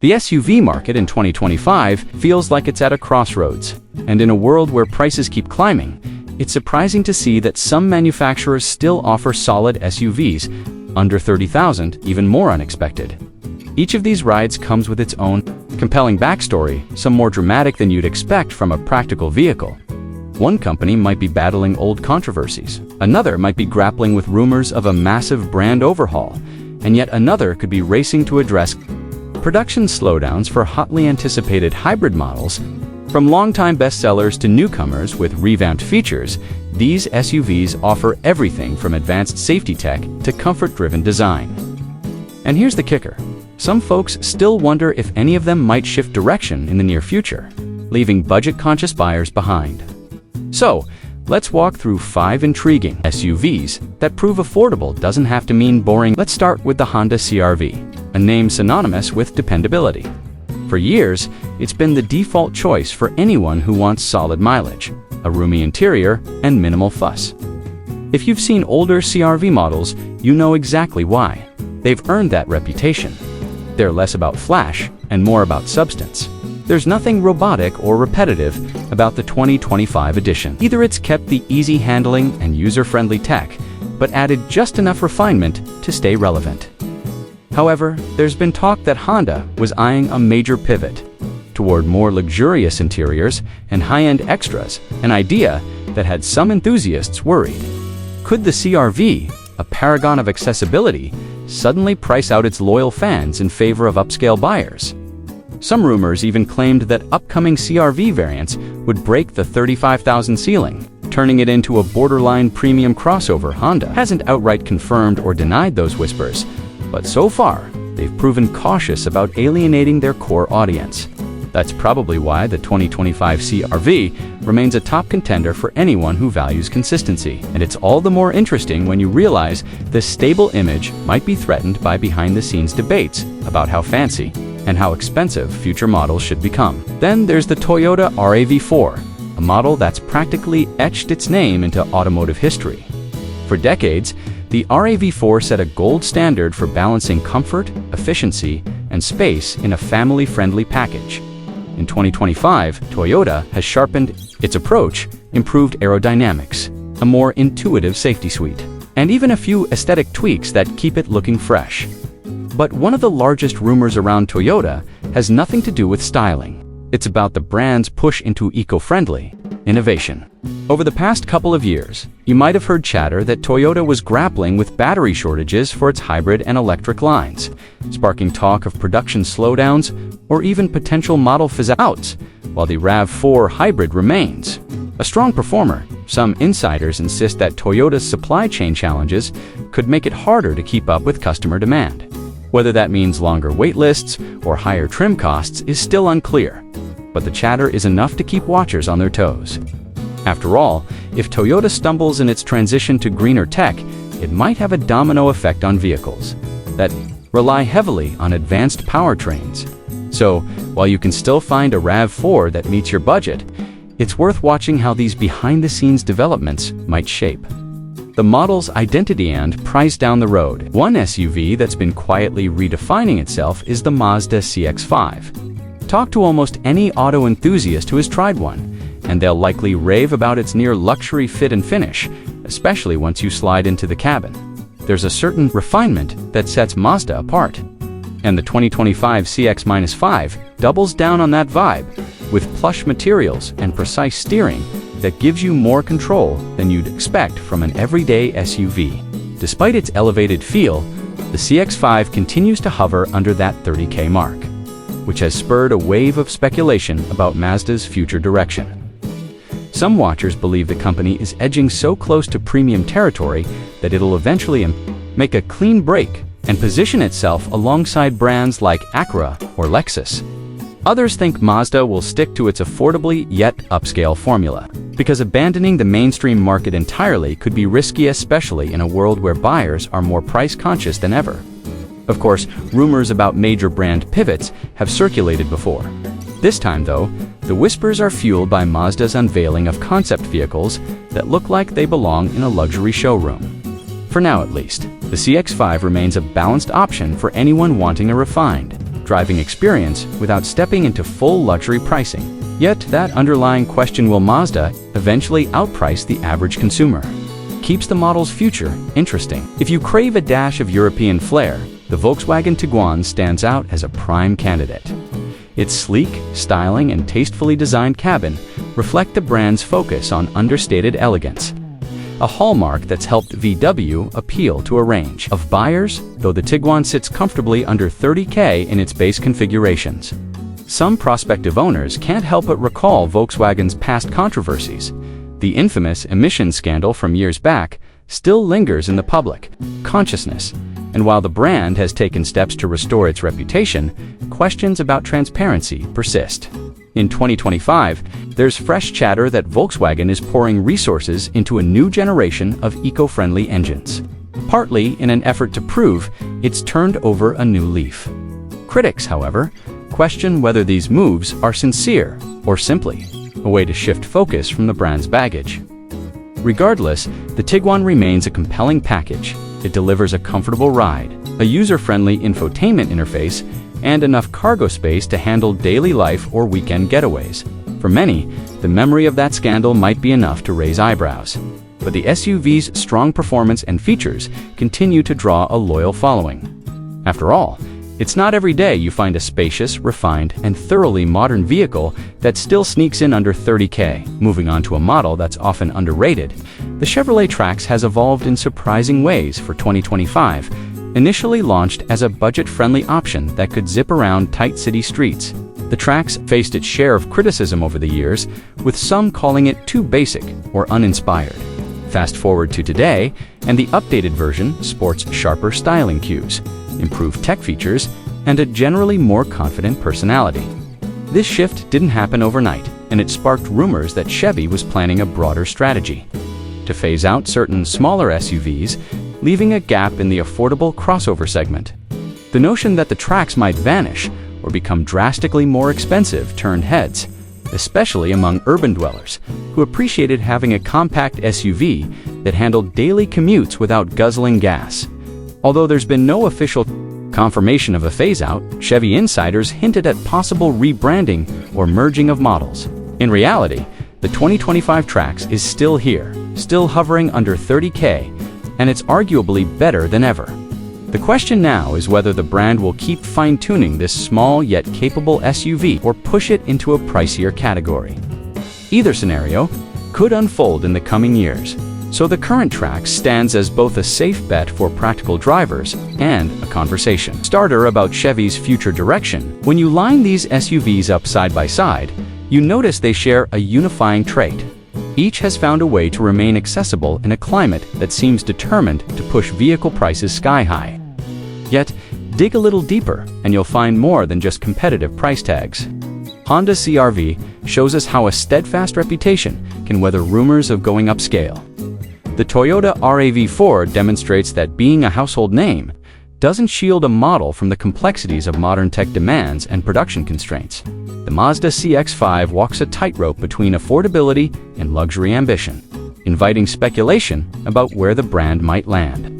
The SUV market in 2025 feels like it's at a crossroads, and in a world where prices keep climbing, it's surprising to see that some manufacturers still offer solid SUVs under $30,000, even more unexpected. Each of these rides comes with its own compelling backstory, some more dramatic than you'd expect from a practical vehicle. One company might be battling old controversies, another might be grappling with rumors of a massive brand overhaul, and yet another could be racing to address production slowdowns for hotly anticipated hybrid models. From longtime bestsellers to newcomers with revamped features, these SUVs offer everything from advanced safety tech to comfort-driven design. And here's the kicker. Some folks still wonder if any of them might shift direction in the near future, leaving budget-conscious buyers behind. So, let's walk through 5 intriguing SUVs that prove affordable doesn't have to mean boring. Let's start with the Honda CR-V, a name synonymous with dependability. For years, it's been the default choice for anyone who wants solid mileage, a roomy interior, and minimal fuss. If you've seen older CR-V models, you know exactly why. They've earned that reputation. They're less about flash and more about substance. There's nothing robotic or repetitive about the 2025 edition. Either it's kept the easy handling and user-friendly tech, but added just enough refinement to stay relevant. However, there's been talk that Honda was eyeing a major pivot toward more luxurious interiors and high-end extras, an idea that had some enthusiasts worried. Could the CR-V, a paragon of accessibility, suddenly price out its loyal fans in favor of upscale buyers? Some rumors even claimed that upcoming CR-V variants would break the $35,000 ceiling, turning it into a borderline premium crossover. Honda hasn't outright confirmed or denied those whispers, but so far, they've proven cautious about alienating their core audience. That's probably why the 2025 CR-V remains a top contender for anyone who values consistency. And it's all the more interesting when you realize this stable image might be threatened by behind-the-scenes debates about how fancy and how expensive future models should become. Then there's the Toyota RAV4, a model that's practically etched its name into automotive history. For decades, the RAV4 set a gold standard for balancing comfort, efficiency, and space in a family-friendly package. In 2025, Toyota has sharpened its approach, improved aerodynamics, a more intuitive safety suite, and even a few aesthetic tweaks that keep it looking fresh. But one of the largest rumors around Toyota has nothing to do with styling. It's about the brand's push into eco-friendly innovation. Over the past couple of years, you might have heard chatter that Toyota was grappling with battery shortages for its hybrid and electric lines, sparking talk of production slowdowns or even potential model phase-outs, while the RAV4 hybrid remains a strong performer. Some insiders insist that Toyota's supply chain challenges could make it harder to keep up with customer demand. Whether that means longer wait lists or higher trim costs is still unclear, but the chatter is enough to keep watchers on their toes. After all, if Toyota stumbles in its transition to greener tech, it might have a domino effect on vehicles that rely heavily on advanced powertrains. So, while you can still find a RAV4 that meets your budget, it's worth watching how these behind-the-scenes developments might shape the model's identity and price down the road. One SUV that's been quietly redefining itself is the Mazda CX-5. Talk to almost any auto enthusiast who has tried one, and they'll likely rave about its near-luxury fit and finish, especially once you slide into the cabin. There's a certain refinement that sets Mazda apart, and the 2025 CX-5 doubles down on that vibe, with plush materials and precise steering that gives you more control than you'd expect from an everyday SUV. Despite its elevated feel, the CX-5 continues to hover under that $30K mark, which has spurred a wave of speculation about Mazda's future direction. Some watchers believe the company is edging so close to premium territory that it'll eventually make a clean break and position itself alongside brands like Acura or Lexus. Others think Mazda will stick to its affordably yet upscale formula, because abandoning the mainstream market entirely could be risky, especially in a world where buyers are more price-conscious than ever. Of course, rumors about major brand pivots have circulated before. This time, though, the whispers are fueled by Mazda's unveiling of concept vehicles that look like they belong in a luxury showroom. For now at least, the CX-5 remains a balanced option for anyone wanting a refined, driving experience without stepping into full luxury pricing. Yet that underlying question, will Mazda eventually outprice the average consumer, keeps the model's future interesting. If you crave a dash of European flair, the Volkswagen Tiguan stands out as a prime candidate. Its sleek, styling, and tastefully designed cabin reflect the brand's focus on understated elegance, a hallmark that's helped VW appeal to a range of buyers, though the Tiguan sits comfortably under $30K in its base configurations. Some prospective owners can't help but recall Volkswagen's past controversies. The infamous emissions scandal from years back still lingers in the public consciousness, and while the brand has taken steps to restore its reputation, questions about transparency persist. In 2025, there's fresh chatter that Volkswagen is pouring resources into a new generation of eco-friendly engines, partly in an effort to prove it's turned over a new leaf. Critics, however, question whether these moves are sincere or simply a way to shift focus from the brand's baggage. Regardless, the Tiguan remains a compelling package. It delivers a comfortable ride, a user-friendly infotainment interface, and enough cargo space to handle daily life or weekend getaways. For many, the memory of that scandal might be enough to raise eyebrows. But the SUV's strong performance and features continue to draw a loyal following. After all, it's not every day you find a spacious, refined, and thoroughly modern vehicle that still sneaks in under $30K. Moving on to a model that's often underrated, the Chevrolet Trax has evolved in surprising ways for 2025. Initially launched as a budget-friendly option that could zip around tight city streets, the Trax faced its share of criticism over the years, with some calling it too basic or uninspired. Fast forward to today, and the updated version sports sharper styling cues, improved tech features, and a generally more confident personality. This shift didn't happen overnight, and it sparked rumors that Chevy was planning a broader strategy to phase out certain smaller SUVs, leaving a gap in the affordable crossover segment. The notion that the Trax might vanish or become drastically more expensive turned heads, especially among urban dwellers who appreciated having a compact SUV that handled daily commutes without guzzling gas. Although there's been no official confirmation of a phase-out, Chevy insiders hinted at possible rebranding or merging of models. In reality, the 2025 Trax is still here, still hovering under $30K, and it's arguably better than ever. The question now is whether the brand will keep fine-tuning this small yet capable SUV or push it into a pricier category. Either scenario could unfold in the coming years, so the current Trax stands as both a safe bet for practical drivers and a conversation starter about Chevy's future direction. When you line these SUVs up side by side, you notice they share a unifying trait. Each has found a way to remain accessible in a climate that seems determined to push vehicle prices sky high. Yet, dig a little deeper and you'll find more than just competitive price tags. Honda CR-V shows us how a steadfast reputation can weather rumors of going upscale. The Toyota RAV4 demonstrates that being a household name doesn't shield a model from the complexities of modern tech demands and production constraints. The Mazda CX-5 walks a tightrope between affordability and luxury ambition, inviting speculation about where the brand might land.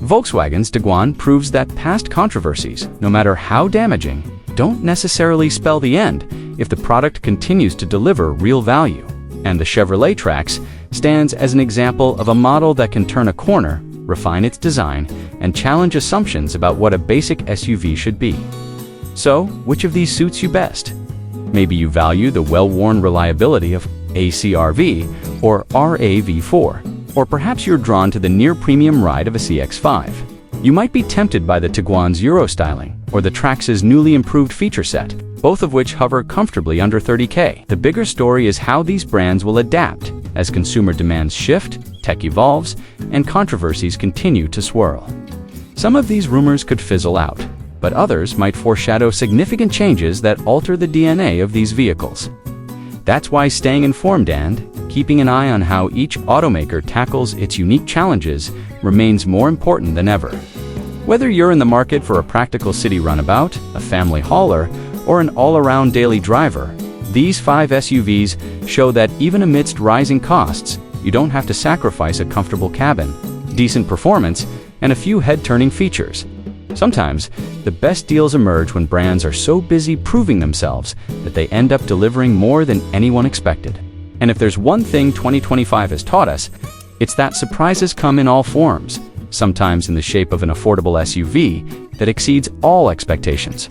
Volkswagen's Tiguan proves that past controversies, no matter how damaging, don't necessarily spell the end if the product continues to deliver real value. And the Chevrolet Trax stands as an example of a model that can turn a corner, refine its design, and challenge assumptions about what a basic SUV should be. So, which of these suits you best? Maybe you value the well-worn reliability of a CR-V or RAV4, or perhaps you're drawn to the near-premium ride of a CX-5. You might be tempted by the Tiguan's Euro styling or the Trax's newly improved feature set, both of which hover comfortably under $30K. The bigger story is how these brands will adapt as consumer demands shift, tech evolves, and controversies continue to swirl. Some of these rumors could fizzle out, but others might foreshadow significant changes that alter the DNA of these vehicles. That's why staying informed and keeping an eye on how each automaker tackles its unique challenges remains more important than ever. Whether you're in the market for a practical city runabout, a family hauler, or an all-around daily driver, these 5 SUVs show that even amidst rising costs, you don't have to sacrifice a comfortable cabin, decent performance, and a few head-turning features. Sometimes, the best deals emerge when brands are so busy proving themselves that they end up delivering more than anyone expected. And if there's one thing 2025 has taught us, it's that surprises come in all forms, sometimes in the shape of an affordable SUV that exceeds all expectations.